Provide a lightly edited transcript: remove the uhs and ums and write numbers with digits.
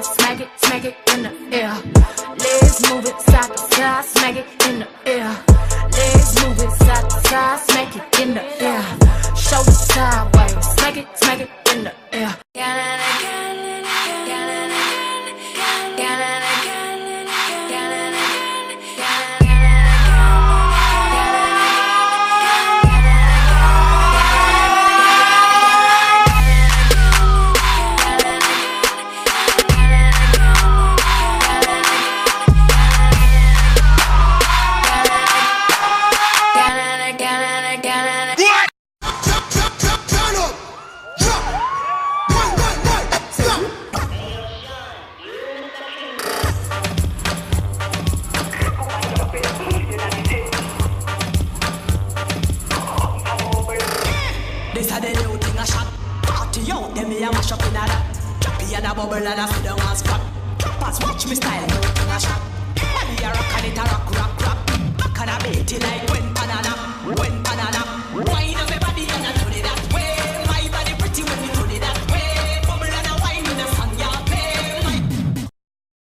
sideways, smack it in the air. Legs move it side to side, smack it in the air. Legs move it side to side, smack it in the air. Shoulders sideways, smack it in the air. This a the new thing a shot. Party out, them me a mash up in a that. Choppy and a bubble and a sit down and squat. Pass watch me style, new thing a shot. Body a rock and it a rock. Back and a beat it like when